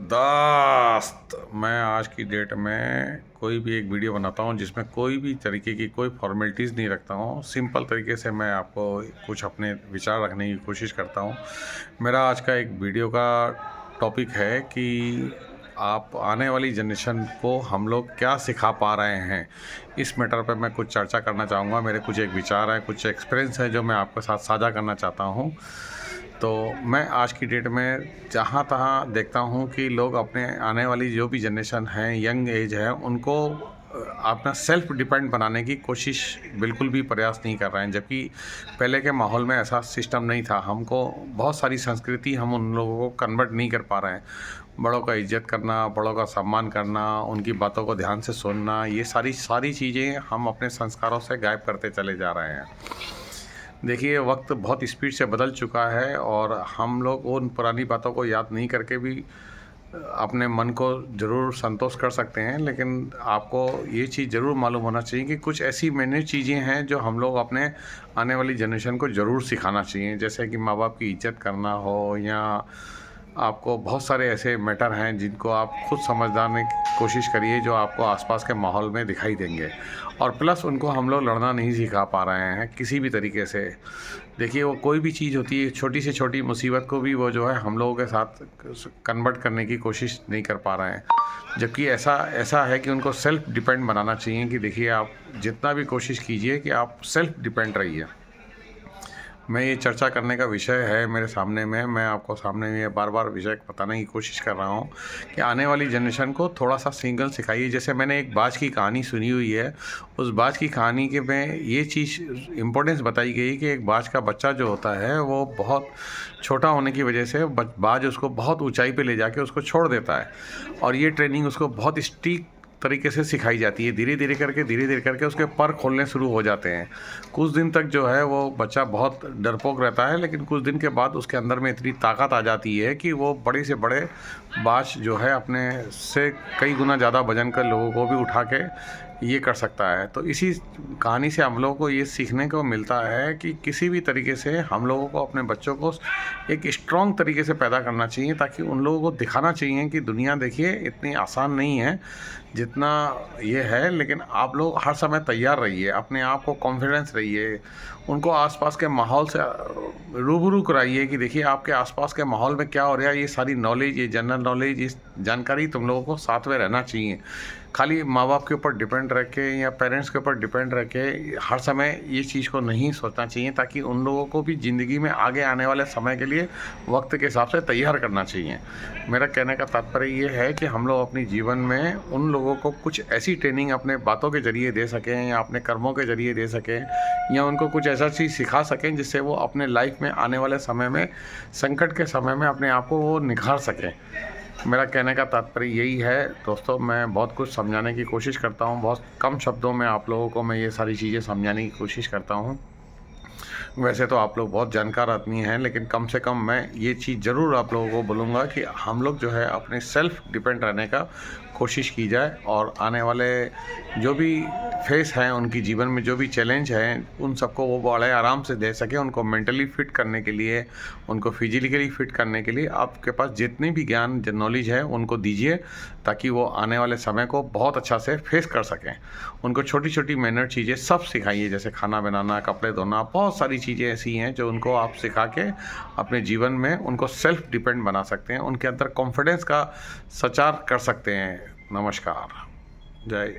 ज़बरदस्त। मैं आज की डेट में कोई भी एक वीडियो बनाता हूँ जिसमें कोई भी तरीके की कोई फॉर्मेलिटीज़ नहीं रखता हूँ। सिंपल तरीके से मैं आपको कुछ अपने विचार रखने की कोशिश करता हूँ। मेरा आज का एक वीडियो का टॉपिक है कि आप आने वाली जनरेशन को हम लोग क्या सिखा पा रहे हैं। इस मैटर पे मैं कुछ चर्चा करना चाहूँगा। मेरे कुछ एक विचार हैं, कुछ एक्सपीरियंस है जो मैं आपके साथ साझा करना चाहता हूँ। तो मैं आज की डेट में जहाँ तहाँ देखता हूँ कि लोग अपने आने वाली जो भी जनरेशन है, यंग एज है, उनको अपना सेल्फ डिपेंड बनाने की कोशिश बिल्कुल भी प्रयास नहीं कर रहे हैं। जबकि पहले के माहौल में ऐसा सिस्टम नहीं था। हमको बहुत सारी संस्कृति हम उन लोगों को कन्वर्ट नहीं कर पा रहे हैं। बड़ों का इज्जत करना, बड़ों का सम्मान करना, उनकी बातों को ध्यान से सुनना, ये सारी चीज़ें हम अपने संस्कारों से गायब करते चले जा रहे हैं। देखिए, वक्त बहुत स्पीड से बदल चुका है और हम लोग उन पुरानी बातों को याद नहीं करके भी अपने मन को ज़रूर संतोष कर सकते हैं। लेकिन आपको ये चीज़ ज़रूर मालूम होना चाहिए कि कुछ ऐसी मेन्यू चीज़ें हैं जो हम लोग अपने आने वाली जनरेशन को ज़रूर सिखाना चाहिए। जैसे कि माँ बाप की इज्जत करना हो, या आपको बहुत सारे ऐसे मैटर हैं जिनको आप खुद समझदारने की कोशिश करिए, जो आपको आसपास के माहौल में दिखाई देंगे। और प्लस उनको हम लोग लड़ना नहीं सिखा पा रहे हैं किसी भी तरीके से। देखिए, वो कोई भी चीज़ होती है, छोटी से छोटी मुसीबत को भी वो जो है हम लोगों के साथ कन्वर्ट करने की कोशिश नहीं कर पा रहे हैं। जबकि ऐसा ऐसा है कि उनको सेल्फ डिपेंड बनाना चाहिए कि देखिए, आप जितना भी कोशिश कीजिए कि आप सेल्फ डिपेंड रहिए। मैं ये चर्चा करने का विषय है मेरे सामने में, मैं आपको सामने में ये बार-बार विषय बताने की कोशिश कर रहा हूँ कि आने वाली जनरेशन को थोड़ा-सा सिंगल सिखाइए। जैसे मैंने एक बाज की कहानी सुनी हुई है, उस बाज की कहानी के में ये चीज़ इम्पोर्टेंस बताई गई कि एक बाज का बच्चा जो होता है, वो बहुत छोटा होने की वजह से बाज उसको बहुत ऊँचाई पे ले जाके उसको छोड़ देता है। और ये ट्रेनिंग उसको बहुत सटीक तरीके से सिखाई जाती है। धीरे-धीरे करके उसके पर खोलने शुरू हो जाते हैं। कुछ दिन तक जो है वो बच्चा बहुत डरपोक रहता है, लेकिन कुछ दिन के बाद उसके अंदर में इतनी ताकत आ जाती है कि वो बड़े से बड़े बाज जो है अपने से कई गुना ज़्यादा वज़न के लोगों को भी उठा के ये कर सकता है। तो इसी कहानी से हम लोगों को ये सीखने को मिलता है कि किसी भी तरीके से हम लोगों को अपने बच्चों को एक स्ट्रॉन्ग तरीके से पैदा करना चाहिए, ताकि उन लोगों को दिखाना चाहिए कि दुनिया देखिए इतनी आसान नहीं है जितना ये है। लेकिन आप लोग हर समय तैयार रहिए, अपने आप को कॉन्फिडेंस रहिए, उनको आसपास के माहौल से रूबरू कराइए कि देखिए आपके आसपास के माहौल में क्या हो रहा है। ये सारी नॉलेज, ये जनरल नॉलेज, ये जानकारी तुम लोगों को साथ में रहना चाहिए। खाली माँ बाप के ऊपर डिपेंड रह के या पेरेंट्स के ऊपर डिपेंड रह के हर समय ये चीज़ को नहीं सोचना चाहिए, ताकि उन लोगों को भी ज़िंदगी में आगे आने वाले समय के लिए वक्त के हिसाब से तैयार करना चाहिए। मेरा कहने का तात्पर्य ये है कि हम लोग अपने जीवन में उन लोगों को कुछ ऐसी ट्रेनिंग अपने बातों के ज़रिए दे सकें, या अपने कर्मों के ज़रिए दे सकें, या उनको कुछ ऐसा चीज़ सिखा सकें जिससे वो अपने लाइफ में आने वाले समय में, संकट के समय में अपने आप को वो निखार सकें। मेरा कहने का तात्पर्य यही है दोस्तों। मैं बहुत कुछ समझाने की कोशिश करता हूँ, बहुत कम शब्दों में आप लोगों को मैं ये सारी चीज़ें समझाने की कोशिश करता हूँ। वैसे तो आप लोग बहुत जानकार आदमी हैं, लेकिन कम से कम मैं ये चीज़ ज़रूर आप लोगों को बोलूँगा कि हम लोग जो है अपने सेल्फ डिपेंड रहने का कोशिश की जाए, और आने वाले जो भी फेस हैं उनकी जीवन में, जो भी चैलेंज हैं, उन सबको वो बड़े आराम से दे सकें। उनको मेंटली फिट करने के लिए, उनको फिजिकली फिट करने के लिए आपके पास जितनी भी ज्ञान नॉलेज है उनको दीजिए, ताकि वो आने वाले समय को बहुत अच्छा से फेस कर सकें। उनको छोटी-छोटी मैनर चीज़ें सब सिखाइए, जैसे खाना बनाना, कपड़े धोना, बहुत सारी चीज़ें ऐसी हैं जो उनको आप सिखा के अपने जीवन में उनको सेल्फ डिपेंड बना सकते हैं, उनके अंदर कॉन्फिडेंस का संचार कर सकते हैं। नमस्कार। जय